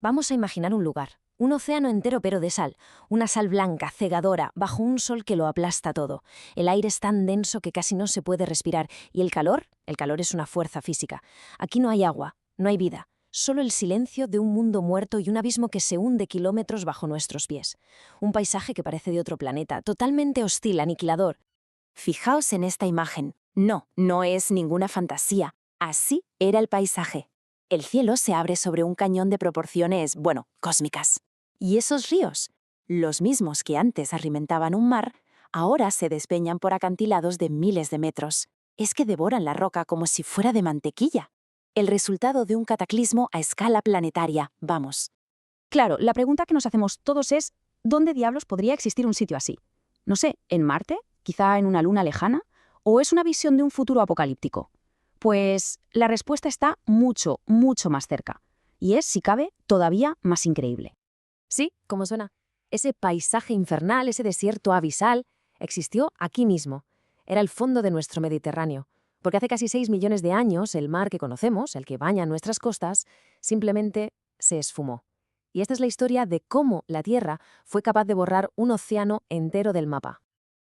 Vamos a imaginar un lugar, un océano entero pero de sal, una sal blanca, cegadora, bajo un sol que lo aplasta todo. El aire es tan denso que casi no se puede respirar. ¿Y el calor? El calor es una fuerza física. Aquí no hay agua, no hay vida, solo el silencio de un mundo muerto y un abismo que se hunde kilómetros bajo nuestros pies. Un paisaje que parece de otro planeta, totalmente hostil, aniquilador. Fijaos en esta imagen. No, no es ninguna fantasía. Así era el paisaje. El cielo se abre sobre un cañón de proporciones, cósmicas. Y esos ríos, los mismos que antes alimentaban un mar, ahora se despeñan por acantilados de miles de metros. Es que devoran la roca como si fuera de mantequilla. El resultado de un cataclismo a escala planetaria, vamos. Claro, la pregunta que nos hacemos todos es, ¿dónde diablos podría existir un sitio así? No sé, ¿en Marte? ¿Quizá en una luna lejana? ¿O es una visión de un futuro apocalíptico? Pues la respuesta está mucho, mucho más cerca. Y es, si cabe, todavía más increíble. Sí, como suena. Ese paisaje infernal, ese desierto abisal, existió aquí mismo. Era el fondo de nuestro Mediterráneo. Porque hace casi 6 millones de años el mar que conocemos, el que baña nuestras costas, simplemente se esfumó. Y esta es la historia de cómo la Tierra fue capaz de borrar un océano entero del mapa.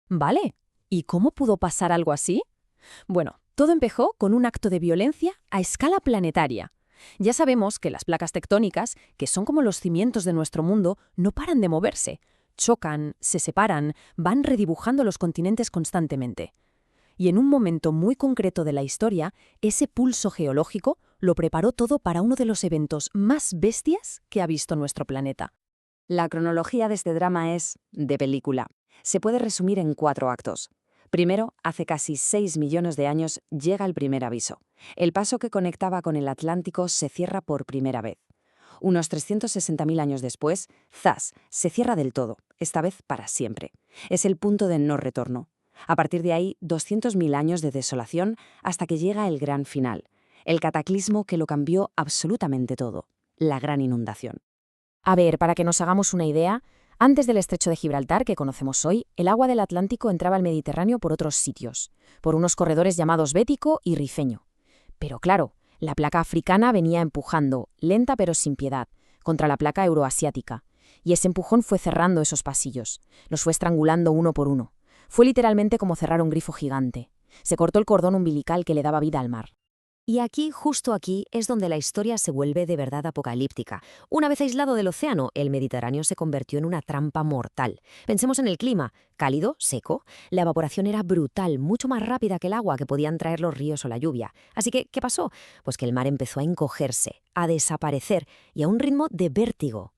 Vale, ¿y cómo pudo pasar algo así? Bueno, todo empezó con un acto de violencia a escala planetaria. Ya sabemos que las placas tectónicas, que son como los cimientos de nuestro mundo, no paran de moverse. Chocan, se separan, van redibujando los continentes constantemente. Y en un momento muy concreto de la historia, ese pulso geológico lo preparó todo para uno de los eventos más bestias que ha visto nuestro planeta. La cronología de este drama es de película. Se puede resumir en 4 actos. Primero, hace casi 6 millones de años llega el primer aviso. El paso que conectaba con el Atlántico se cierra por primera vez. Unos 360.000 años después, ¡zas!, se cierra del todo, esta vez para siempre. Es el punto de no retorno. A partir de ahí, 200.000 años de desolación hasta que llega el gran final, el cataclismo que lo cambió absolutamente todo, la gran inundación. A ver, para que nos hagamos una idea, antes del estrecho de Gibraltar, que conocemos hoy, el agua del Atlántico entraba al Mediterráneo por otros sitios, por unos corredores llamados Bético y Rifeño. Pero claro, la placa africana venía empujando, lenta pero sin piedad, contra la placa euroasiática, y ese empujón fue cerrando esos pasillos, los fue estrangulando uno por uno. Fue literalmente como cerrar un grifo gigante. Se cortó el cordón umbilical que le daba vida al mar. Y aquí, justo aquí, es donde la historia se vuelve de verdad apocalíptica. Una vez aislado del océano, el Mediterráneo se convirtió en una trampa mortal. Pensemos en el clima, cálido, seco. La evaporación era brutal, mucho más rápida que el agua que podían traer los ríos o la lluvia. Así que, ¿qué pasó? Pues que el mar empezó a encogerse, a desaparecer y a un ritmo de vértigo.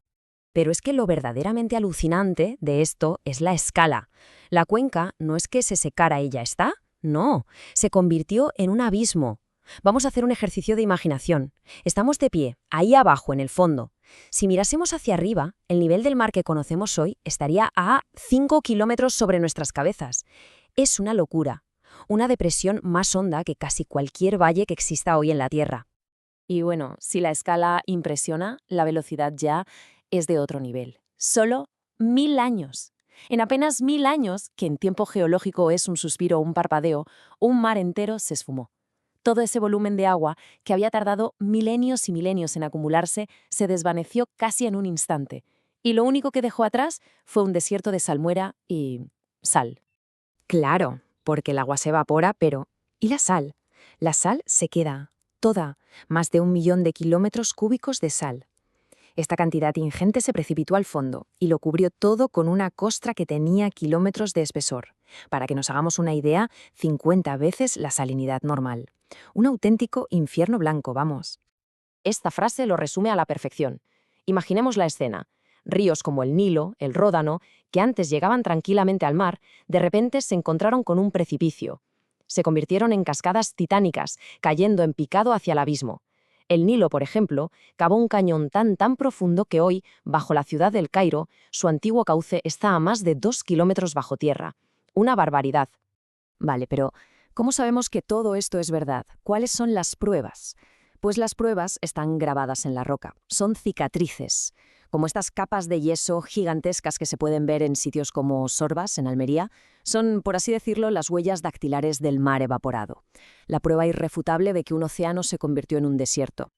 Pero es que lo verdaderamente alucinante de esto es la escala. La cuenca no es que se secara y ya está, no, se convirtió en un abismo. Vamos a hacer un ejercicio de imaginación. Estamos de pie, ahí abajo, en el fondo. Si mirásemos hacia arriba, el nivel del mar que conocemos hoy estaría a 5 kilómetros sobre nuestras cabezas. Es una locura, una depresión más honda que casi cualquier valle que exista hoy en la Tierra. Y bueno, si la escala impresiona, la velocidad ya es de otro nivel. Solo 1000 años. En apenas 1000 años, que en tiempo geológico es un suspiro o un parpadeo, un mar entero se esfumó. Todo ese volumen de agua, que había tardado milenios y milenios en acumularse, se desvaneció casi en un instante. Y lo único que dejó atrás fue un desierto de salmuera y sal. Claro, porque el agua se evapora, pero ¿y la sal? La sal se queda, toda, más de 1 millón de kilómetros cúbicos de sal. Esta cantidad ingente se precipitó al fondo y lo cubrió todo con una costra que tenía kilómetros de espesor. Para que nos hagamos una idea, 50 veces la salinidad normal. Un auténtico infierno blanco, vamos. Esta frase lo resume a la perfección. Imaginemos la escena. Ríos como el Nilo, el Ródano, que antes llegaban tranquilamente al mar, de repente se encontraron con un precipicio. Se convirtieron en cascadas titánicas, cayendo en picado hacia el abismo. El Nilo, por ejemplo, cavó un cañón tan profundo que hoy, bajo la ciudad del Cairo, su antiguo cauce está a más de 2 kilómetros bajo tierra. Una barbaridad. Vale, pero ¿cómo sabemos que todo esto es verdad? ¿Cuáles son las pruebas? Pues las pruebas están grabadas en la roca. Son cicatrices, como estas capas de yeso gigantescas que se pueden ver en sitios como Sorbas, en Almería. Son, por así decirlo, las huellas dactilares del mar evaporado. La prueba irrefutable de que un océano se convirtió en un desierto.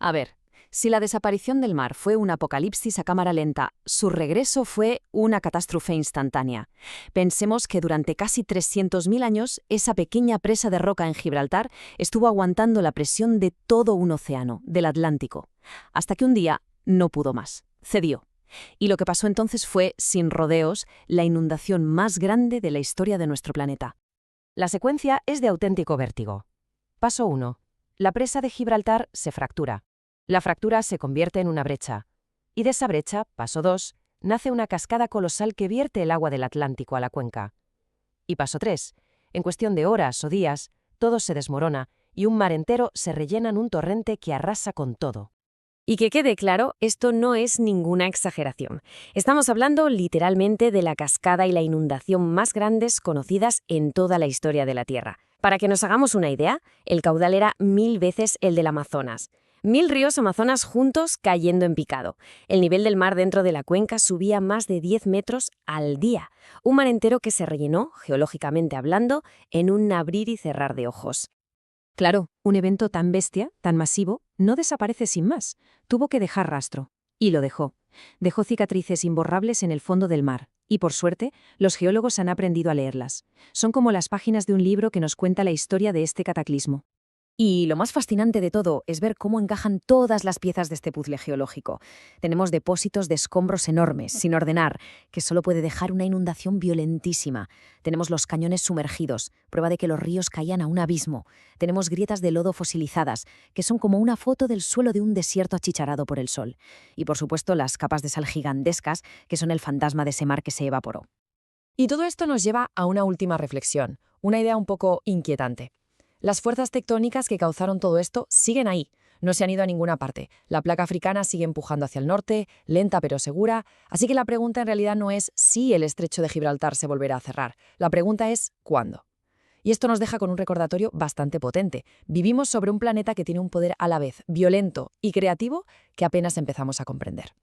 A ver, Si la desaparición del mar fue un apocalipsis a cámara lenta, su regreso fue una catástrofe instantánea. Pensemos que durante casi 300.000 años, esa pequeña presa de roca en Gibraltar estuvo aguantando la presión de todo un océano, del Atlántico, hasta que un día no pudo más, cedió. Y lo que pasó entonces fue, sin rodeos, la inundación más grande de la historia de nuestro planeta. La secuencia es de auténtico vértigo. Paso 1. La presa de Gibraltar se fractura. La fractura se convierte en una brecha. Y de esa brecha, paso 2, nace una cascada colosal que vierte el agua del Atlántico a la cuenca. Y paso 3. En cuestión de horas o días, todo se desmorona y un mar entero se rellena en un torrente que arrasa con todo. Y que quede claro, esto no es ninguna exageración. Estamos hablando literalmente de la cascada y la inundación más grandes conocidas en toda la historia de la Tierra. Para que nos hagamos una idea, el caudal era 1000 veces el del Amazonas. 1000 ríos Amazonas juntos cayendo en picado. El nivel del mar dentro de la cuenca subía más de 10 metros al día. Un mar entero que se rellenó, geológicamente hablando, en un abrir y cerrar de ojos. Claro, un evento tan bestia, tan masivo, no desaparece sin más. Tuvo que dejar rastro. Y lo dejó. Dejó cicatrices imborrables en el fondo del mar. Y por suerte, los geólogos han aprendido a leerlas. Son como las páginas de un libro que nos cuenta la historia de este cataclismo. Y lo más fascinante de todo es ver cómo encajan todas las piezas de este puzzle geológico. Tenemos depósitos de escombros enormes, sin ordenar, que solo puede dejar una inundación violentísima. Tenemos los cañones sumergidos, prueba de que los ríos caían a un abismo. Tenemos grietas de lodo fosilizadas, que son como una foto del suelo de un desierto achicharado por el sol. Y por supuesto las capas de sal gigantescas, que son el fantasma de ese mar que se evaporó. Y todo esto nos lleva a una última reflexión, una idea un poco inquietante. Las fuerzas tectónicas que causaron todo esto siguen ahí, no se han ido a ninguna parte. La placa africana sigue empujando hacia el norte, lenta pero segura, así que la pregunta en realidad no es si el estrecho de Gibraltar se volverá a cerrar, la pregunta es ¿cuándo? Y esto nos deja con un recordatorio bastante potente. Vivimos sobre un planeta que tiene un poder a la vez violento y creativo que apenas empezamos a comprender.